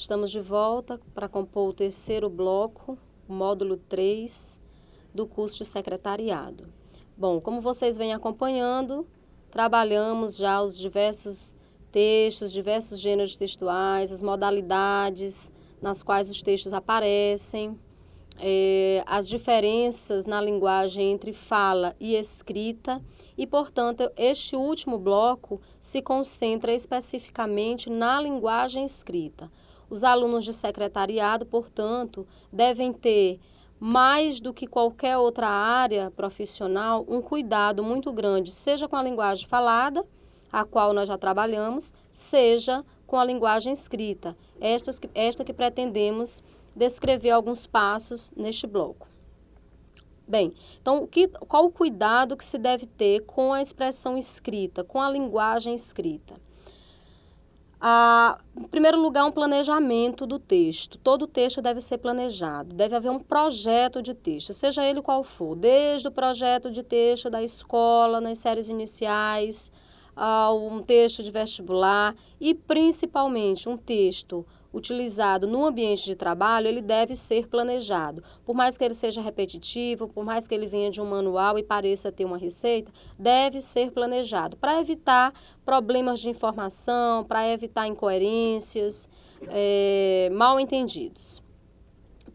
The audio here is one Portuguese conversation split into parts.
Estamos de volta para compor o terceiro bloco, o módulo 3 do curso de secretariado. Bom, como vocês vêm acompanhando, trabalhamos já os diversos textos, diversos gêneros textuais, as modalidades nas quais os textos aparecem, as diferenças na linguagem entre fala e escrita e, portanto, este último bloco se concentra especificamente na linguagem escrita. Os alunos de secretariado, portanto, devem ter, mais do que qualquer outra área profissional, um cuidado muito grande, seja com a linguagem falada, a qual nós já trabalhamos, seja com a linguagem escrita, esta que pretendemos descrever alguns passos neste bloco. Bem, então, qual o cuidado que se deve ter com a expressão escrita, com a linguagem escrita? Em primeiro lugar, um planejamento do texto. Todo texto deve ser planejado, deve haver um projeto de texto, seja ele qual for, desde o projeto de texto da escola, nas séries iniciais, um texto de vestibular e, principalmente, um texto utilizado no ambiente de trabalho, ele deve ser planejado. Por mais que ele seja repetitivo, por mais que ele venha de um manual e pareça ter uma receita, deve ser planejado para evitar problemas de informação, para evitar incoerências, mal entendidos.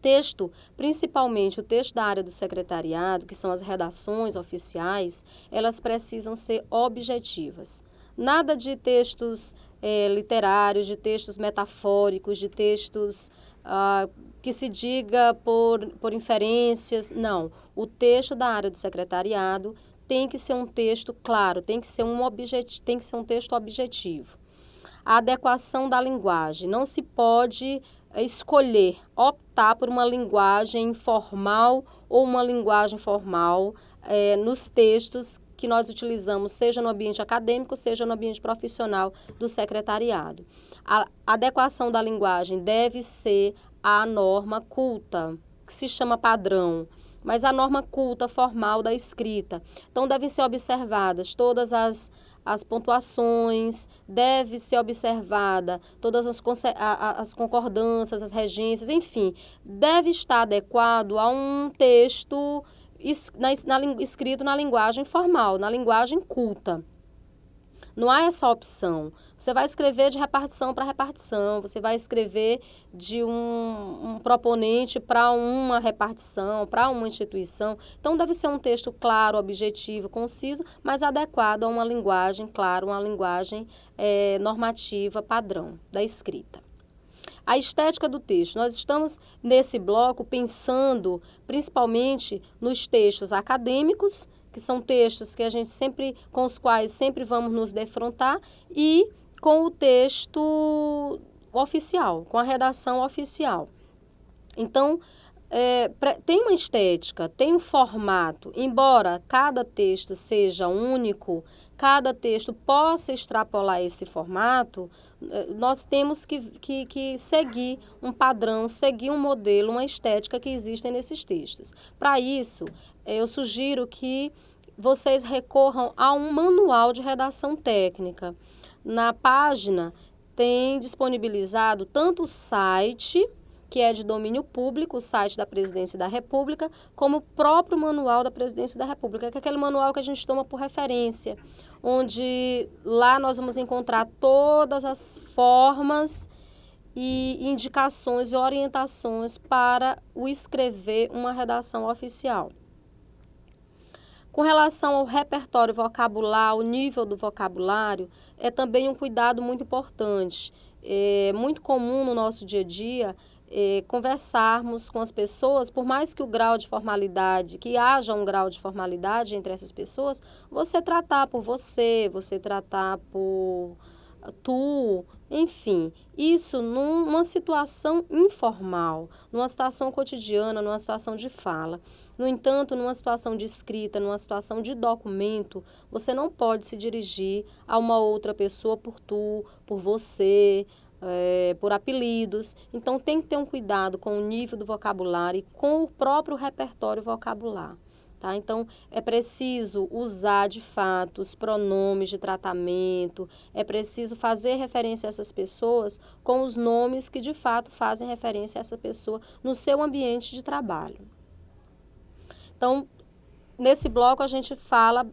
Texto, principalmente o texto da área do secretariado, que são as redações oficiais, elas precisam ser objetivas. Nada de textos literários, de textos metafóricos, de textos que se diga por inferências. Não, o texto da área do secretariado tem que ser um texto claro, tem que ser um texto objetivo. A adequação da linguagem, não se pode escolher, optar por uma linguagem informal ou uma linguagem formal nos textos que nós utilizamos, seja no ambiente acadêmico, seja no ambiente profissional do secretariado. A adequação da linguagem deve ser à norma culta, que se chama padrão, mas a norma culta formal da escrita. Então, devem ser observadas todas as pontuações, deve ser observada todas as concordâncias, as regências, enfim, deve estar adequado a um texto escrito na linguagem formal, na linguagem culta. Não há essa opção. Você vai escrever de repartição para repartição, você vai escrever de um proponente para uma repartição, para uma instituição. Então, deve ser um texto claro, objetivo, conciso, mas adequado a uma linguagem, claro, uma linguagem normativa, padrão da escrita. A estética do texto. Nós estamos, nesse bloco, pensando principalmente nos textos acadêmicos, que são textos que com os quais sempre vamos nos defrontar, e com o texto oficial, com a redação oficial. Então, tem uma estética, tem um formato, embora cada texto seja único, cada texto possa extrapolar esse formato, nós temos que seguir um padrão, seguir um modelo, uma estética que existem nesses textos. Para isso, eu sugiro que vocês recorram a um manual de redação técnica. Na página tem disponibilizado tanto o site, que é de domínio público, o site da Presidência da República, como o próprio manual da Presidência da República, que é aquele manual que a gente toma por referência, onde lá nós vamos encontrar todas as formas e indicações e orientações para o escrever uma redação oficial. Com relação ao repertório vocabular, o nível do vocabulário, é também um cuidado muito importante. É muito comum no nosso dia a dia conversarmos com as pessoas, por mais que que haja um grau de formalidade entre essas pessoas, você tratar por você tratar por tu, enfim, isso numa situação informal, numa situação cotidiana, numa situação de fala. No entanto, numa situação de escrita, numa situação de documento, você não pode se dirigir a uma outra pessoa por tu, por você, por apelidos. Então, tem que ter um cuidado com o nível do vocabulário e com o próprio repertório vocabular. Tá? Então, é preciso usar, de fato, os pronomes de tratamento, é preciso fazer referência a essas pessoas com os nomes que, de fato, fazem referência a essa pessoa no seu ambiente de trabalho. Então, nesse bloco, a gente fala,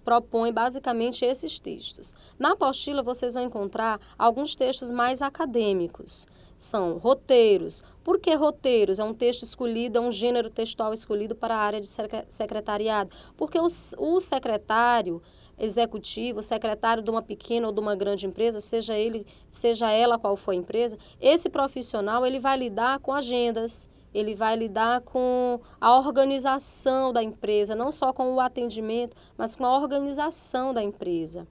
propõe basicamente esses textos. Na apostila, vocês vão encontrar alguns textos mais acadêmicos. São roteiros. Por que roteiros? É um texto escolhido, é um gênero textual escolhido para a área de secretariado. Porque o secretário executivo, o secretário de uma pequena ou de uma grande empresa, seja ela qual for a empresa, esse profissional ele vai lidar com agendas, ele vai lidar com a organização da empresa, não só com o atendimento, mas com a organização da empresa,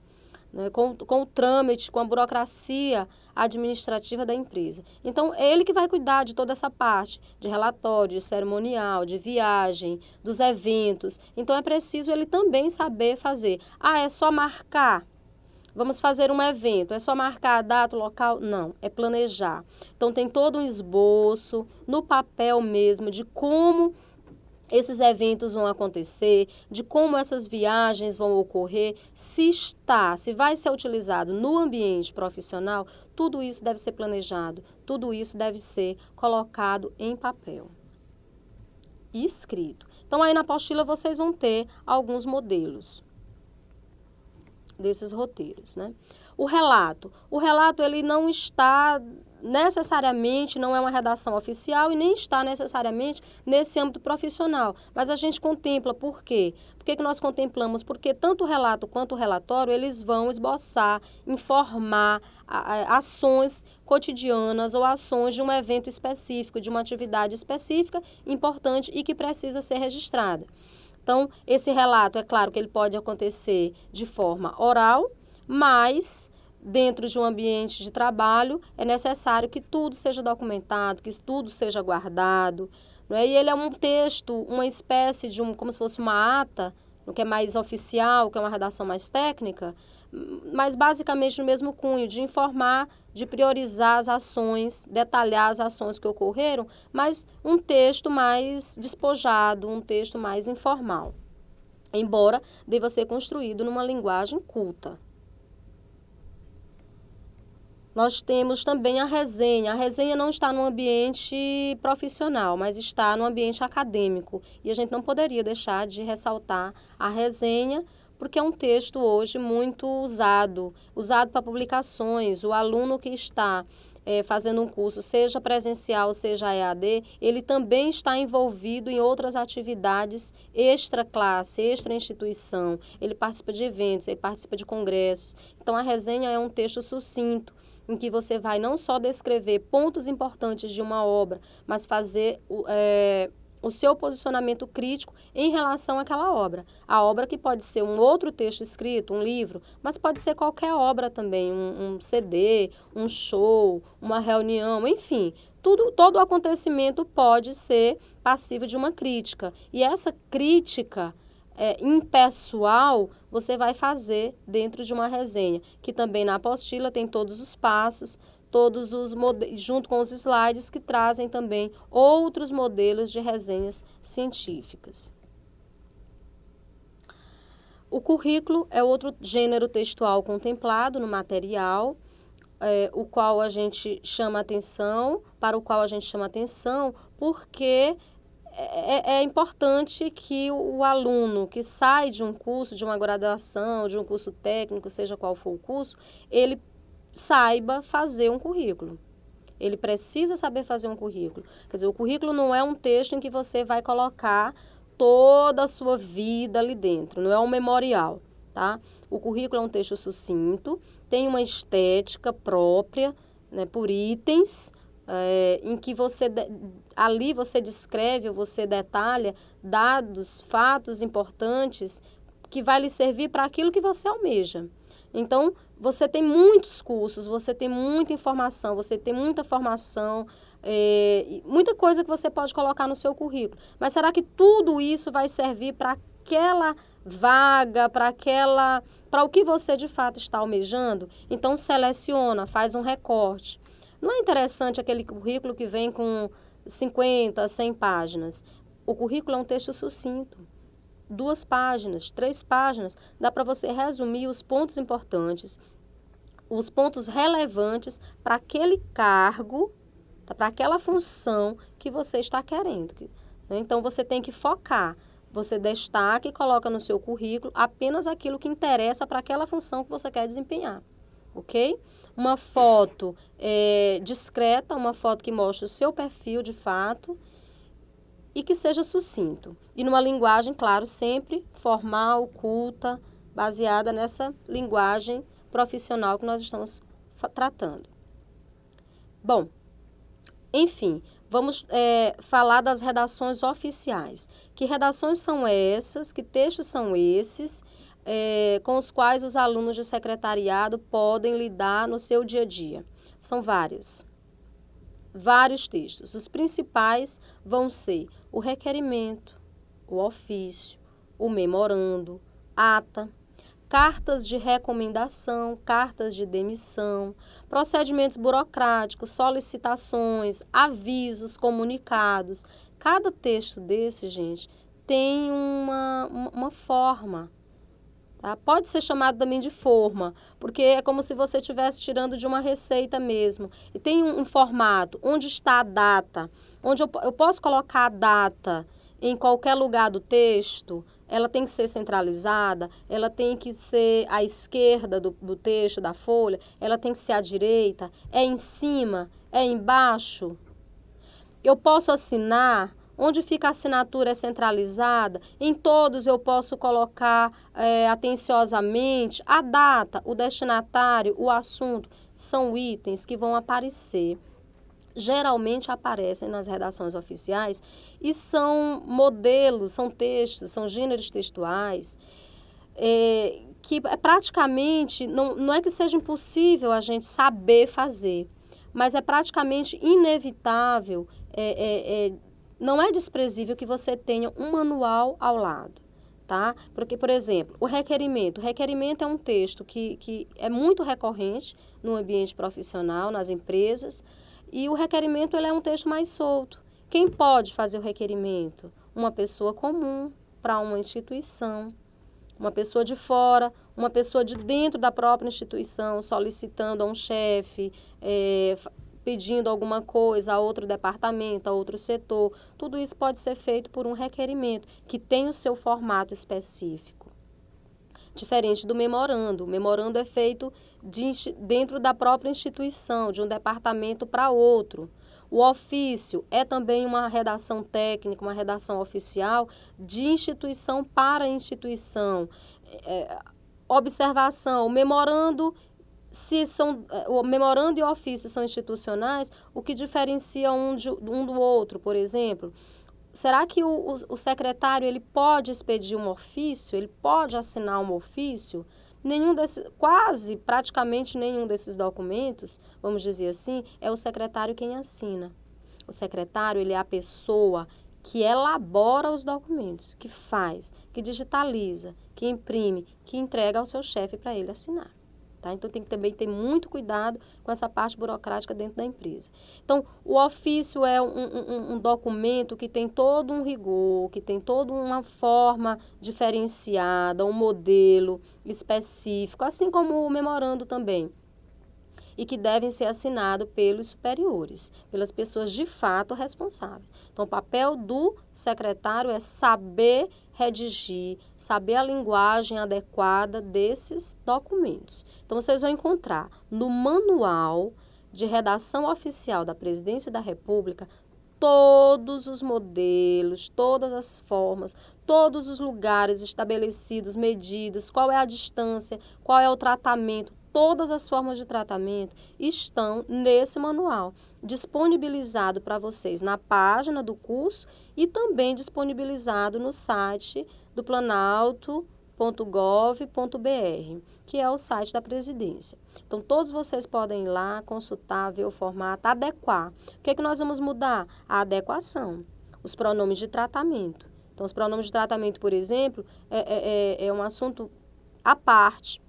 né? Com o trâmite, com a burocracia administrativa da empresa. Então, é ele que vai cuidar de toda essa parte de relatório, de cerimonial, de viagem, dos eventos. Então, é preciso ele também saber fazer. Ah, é só marcar? Vamos fazer um evento, é só marcar a data, o local? Não, é planejar. Então, tem todo um esboço no papel mesmo de como esses eventos vão acontecer, de como essas viagens vão ocorrer, se vai ser utilizado no ambiente profissional, tudo isso deve ser planejado, tudo isso deve ser colocado em papel e escrito. Então, aí na apostila vocês vão ter alguns modelos desses roteiros, né? O relato ele não está necessariamente, não é uma redação oficial e nem está necessariamente nesse âmbito profissional, mas a gente contempla. Por quê? Por que nós contemplamos? Porque tanto o relato quanto o relatório, eles vão esboçar, informar ações cotidianas ou ações de um evento específico, de uma atividade específica, importante e que precisa ser registrada. Então, esse relato, é claro que ele pode acontecer de forma oral, mas dentro de um ambiente de trabalho é necessário que tudo seja documentado, que tudo seja guardado, não é? E ele é um texto, uma espécie de como se fosse uma ata, no que é mais oficial, que é uma redação mais técnica, mas basicamente no mesmo cunho, de informar, de priorizar as ações, detalhar as ações que ocorreram, mas um texto mais despojado, um texto mais informal, embora deva ser construído numa linguagem culta. Nós temos também a resenha. A resenha não está no ambiente profissional, mas está no ambiente acadêmico. E a gente não poderia deixar de ressaltar a resenha, porque é um texto hoje muito usado para publicações. O aluno que está fazendo um curso, seja presencial, seja EAD, ele também está envolvido em outras atividades extra-classe, extra-instituição. Ele participa de eventos, ele participa de congressos. Então, a resenha é um texto sucinto, em que você vai não só descrever pontos importantes de uma obra, mas fazer o seu posicionamento crítico em relação àquela obra. A obra que pode ser um outro texto escrito, um livro, mas pode ser qualquer obra também, um CD, um show, uma reunião, enfim. Todo acontecimento pode ser passível de uma crítica. E essa crítica impessoal você vai fazer dentro de uma resenha, que também na apostila tem todos os passos, junto com os slides que trazem também outros modelos de resenhas científicas. O currículo é outro gênero textual contemplado no material, o qual a gente chama atenção, porque é importante que o aluno que sai de um curso, de uma graduação, de um curso técnico, seja qual for o curso, ele saiba fazer um currículo. Ele precisa saber fazer um currículo. Quer dizer, o currículo não é um texto em que você vai colocar toda a sua vida ali dentro, não é um memorial, tá? O currículo é um texto sucinto, tem uma estética própria, né, por itens, em que ali você descreve, você detalha dados, fatos importantes que vai lhe servir para aquilo que você almeja. Então, você tem muitos cursos, você tem muita informação, você tem muita formação, muita coisa que você pode colocar no seu currículo. Mas será que tudo isso vai servir para aquela vaga, para o que você de fato está almejando? Então, seleciona, faz um recorte. Não é interessante aquele currículo que vem com 50, 100 páginas. O currículo é um texto sucinto. 2 páginas, 3 páginas, dá para você resumir os pontos importantes, os pontos relevantes para aquele cargo, para aquela função que você está querendo. Né? Então, você tem que focar. Você destaca e coloca no seu currículo apenas aquilo que interessa para aquela função que você quer desempenhar. Ok? Uma foto discreta, uma foto que mostre o seu perfil de fato e que seja sucinto. E numa linguagem, claro, sempre formal, culta, baseada nessa linguagem profissional que nós estamos tratando. Bom, enfim, vamos falar das redações oficiais. Que redações são essas, que textos são esses, com os quais os alunos de secretariado podem lidar no seu dia a dia? São vários textos. Os principais vão ser o requerimento, o ofício, o memorando, ata, cartas de recomendação, cartas de demissão, procedimentos burocráticos, solicitações, avisos, comunicados. Cada texto desse, gente, tem uma forma. Tá? Pode ser chamado também de forma, porque é como se você estivesse tirando de uma receita mesmo. E tem um formato, onde está a data, onde eu posso colocar a data em qualquer lugar do texto. Ela tem que ser centralizada, ela tem que ser à esquerda do texto, da folha, ela tem que ser à direita, é em cima, é embaixo. Eu posso assinar, onde fica a assinatura é centralizada, em todos eu posso colocar atenciosamente a data, o destinatário, o assunto, são itens que vão aparecer. Geralmente aparecem nas redações oficiais e são modelos, são textos, são gêneros textuais que praticamente, não é que seja impossível a gente saber fazer, mas é praticamente inevitável, não é desprezível que você tenha um manual ao lado. Tá? Porque, por exemplo, o requerimento é um texto que é muito recorrente no ambiente profissional, nas empresas, e o requerimento ele é um texto mais solto. Quem pode fazer o requerimento? Uma pessoa comum para uma instituição, uma pessoa de fora, uma pessoa de dentro da própria instituição, solicitando a um chefe, pedindo alguma coisa a outro departamento, a outro setor. Tudo isso pode ser feito por um requerimento, que tem o seu formato específico. Diferente do memorando. O memorando é feito dentro da própria instituição, de um departamento para outro. O ofício é também uma redação técnica, uma redação oficial de instituição para instituição. Observação, o memorando e o ofício são institucionais, o que diferencia um do outro, por exemplo? Será que o secretário ele pode expedir um ofício? Ele pode assinar um ofício? Praticamente nenhum desses documentos, vamos dizer assim, é o secretário quem assina. O secretário ele é a pessoa que elabora os documentos, que faz, que digitaliza, que imprime, que entrega ao seu chefe para ele assinar. Tá? Então, tem que também ter muito cuidado com essa parte burocrática dentro da empresa. Então, o ofício é um documento que tem todo um rigor, que tem toda uma forma diferenciada, um modelo específico, assim como o memorando também. E que devem ser assinados pelos superiores, pelas pessoas de fato responsáveis. Então, o papel do secretário é saber redigir, saber a linguagem adequada desses documentos. Então, vocês vão encontrar no manual de redação oficial da Presidência da República todos os modelos, todas as formas, todos os lugares estabelecidos, medidos, qual é a distância, qual é o tratamento. Todas as formas de tratamento estão nesse manual, disponibilizado para vocês na página do curso e também disponibilizado no site do planalto.gov.br, que é o site da presidência. Então, todos vocês podem ir lá, consultar, ver o formato, adequar. O que é que nós vamos mudar? A adequação, os pronomes de tratamento. Então, os pronomes de tratamento, por exemplo, é um assunto à parte.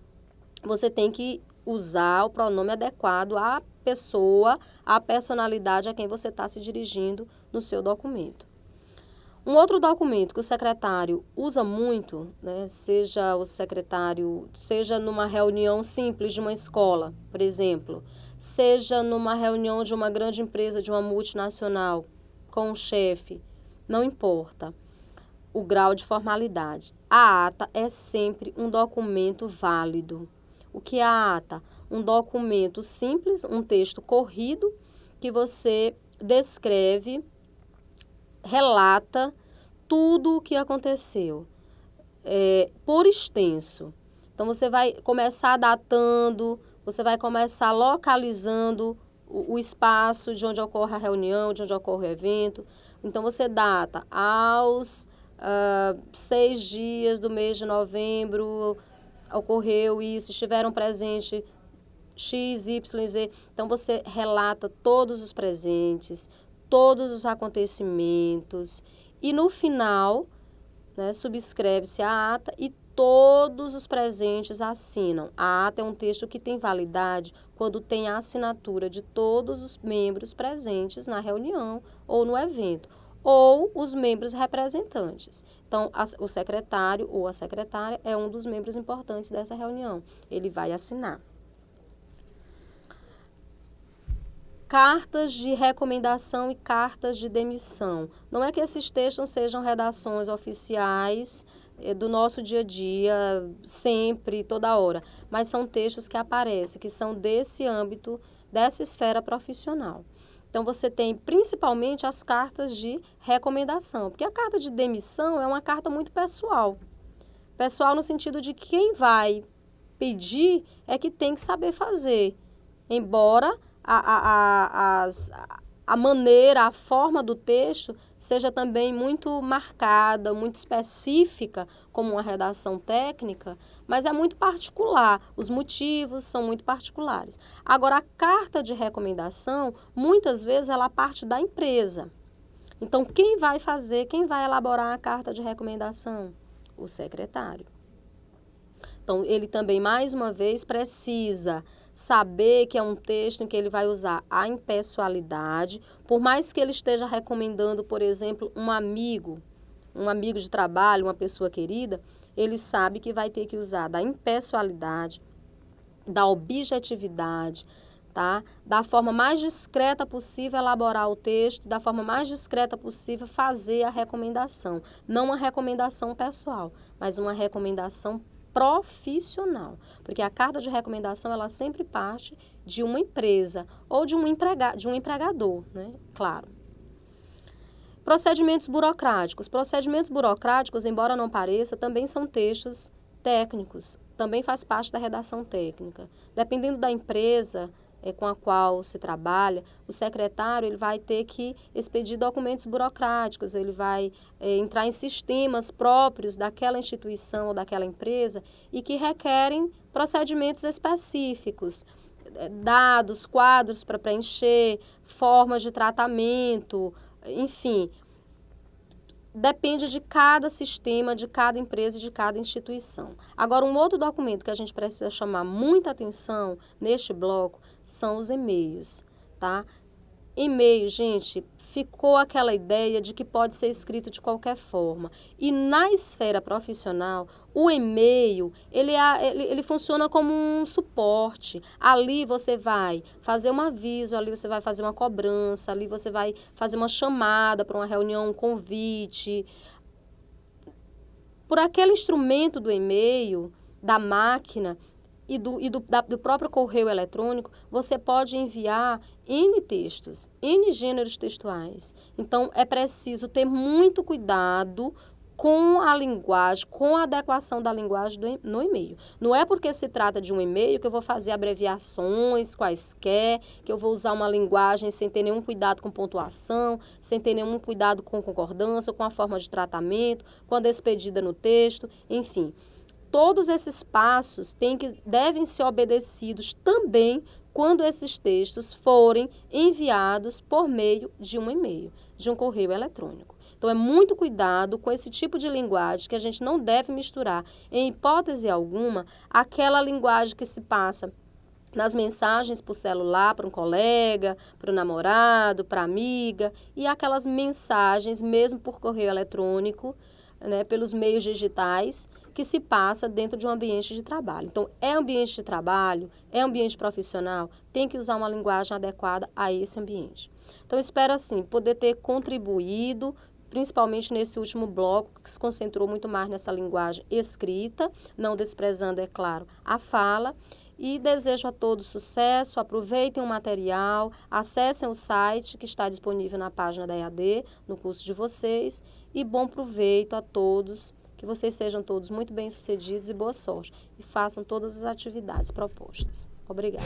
Você tem que usar o pronome adequado à pessoa, à personalidade a quem você está se dirigindo no seu documento. Um outro documento que o secretário usa muito, né, seja numa reunião simples de uma escola, por exemplo, seja numa reunião de uma grande empresa, de uma multinacional, com o chefe, não importa o grau de formalidade. A ata é sempre um documento válido. O que é a ata? Um documento simples, um texto corrido, que você descreve, relata tudo o que aconteceu, por extenso. Então, você vai começar datando, você vai começar localizando o espaço de onde ocorre a reunião, de onde ocorre o evento. Então, você data aos 6 dias do mês de novembro, ocorreu isso, estiveram presentes X, Y, Z. Então, você relata todos os presentes, todos os acontecimentos e, no final, né, subscreve-se a ata e todos os presentes assinam. A ata é um texto que tem validade quando tem a assinatura de todos os membros presentes na reunião ou no evento, ou os membros representantes. Então, o secretário ou a secretária é um dos membros importantes dessa reunião. Ele vai assinar. Cartas de recomendação e cartas de demissão. Não é que esses textos sejam redações oficiais do nosso dia a dia, sempre, toda hora, mas são textos que aparecem, que são desse âmbito, dessa esfera profissional. Então, você tem principalmente as cartas de recomendação, porque a carta de demissão é uma carta muito pessoal. Pessoal no sentido de que quem vai pedir é que tem que saber fazer, embora a maneira, a forma do texto seja também muito marcada, muito específica, como uma redação técnica, mas é muito particular, os motivos são muito particulares. Agora, a carta de recomendação, muitas vezes, ela parte da empresa. Então, quem vai elaborar a carta de recomendação? O secretário. Então, ele também, mais uma vez, precisa saber que é um texto em que ele vai usar a impessoalidade, por mais que ele esteja recomendando, por exemplo, um amigo de trabalho, uma pessoa querida, ele sabe que vai ter que usar da impessoalidade, da objetividade, tá? Da forma mais discreta possível elaborar o texto, da forma mais discreta possível fazer a recomendação. Não uma recomendação pessoal, mas uma recomendação profissional, porque a carta de recomendação ela sempre parte de uma empresa ou de um empregador, né? Claro. Procedimentos burocráticos. Procedimentos burocráticos, embora não pareça, também são textos técnicos, também faz parte da redação técnica. Dependendo da empresa com a qual se trabalha, o secretário ele vai ter que expedir documentos burocráticos, ele vai entrar em sistemas próprios daquela instituição ou daquela empresa e que requerem procedimentos específicos, dados, quadros para preencher, formas de tratamento, enfim. Depende de cada sistema, de cada empresa e de cada instituição. Agora, um outro documento que a gente precisa chamar muita atenção neste bloco são os e-mails, tá? E-mail, gente, ficou aquela ideia de que pode ser escrito de qualquer forma. E na esfera profissional, o e-mail, ele funciona como um suporte. Ali você vai fazer um aviso, ali você vai fazer uma cobrança, ali você vai fazer uma chamada para uma reunião, um convite. Por aquele instrumento do e-mail, da máquina, e do próprio correio eletrônico, você pode enviar N textos, N gêneros textuais. Então, é preciso ter muito cuidado com a linguagem, com a adequação da linguagem no e-mail. Não é porque se trata de um e-mail que eu vou fazer abreviações quaisquer, que eu vou usar uma linguagem sem ter nenhum cuidado com pontuação, sem ter nenhum cuidado com concordância, com a forma de tratamento, com a despedida no texto, enfim. Todos esses passos devem ser obedecidos também quando esses textos forem enviados por meio de um e-mail, de um correio eletrônico. Então, é muito cuidado com esse tipo de linguagem que a gente não deve misturar, em hipótese alguma, aquela linguagem que se passa nas mensagens por celular, para um colega, para o namorado, para a amiga, e aquelas mensagens, mesmo por correio eletrônico, né, pelos meios digitais, que se passa dentro de um ambiente de trabalho. Então, é ambiente de trabalho, é ambiente profissional, tem que usar uma linguagem adequada a esse ambiente. Então, espero, assim, poder ter contribuído, principalmente nesse último bloco, que se concentrou muito mais nessa linguagem escrita, não desprezando, é claro, a fala. E desejo a todos sucesso, aproveitem o material, acessem o site que está disponível na página da EAD, no curso de vocês, e bom proveito a todos, que vocês sejam todos muito bem-sucedidos e boa sorte, e façam todas as atividades propostas. Obrigada.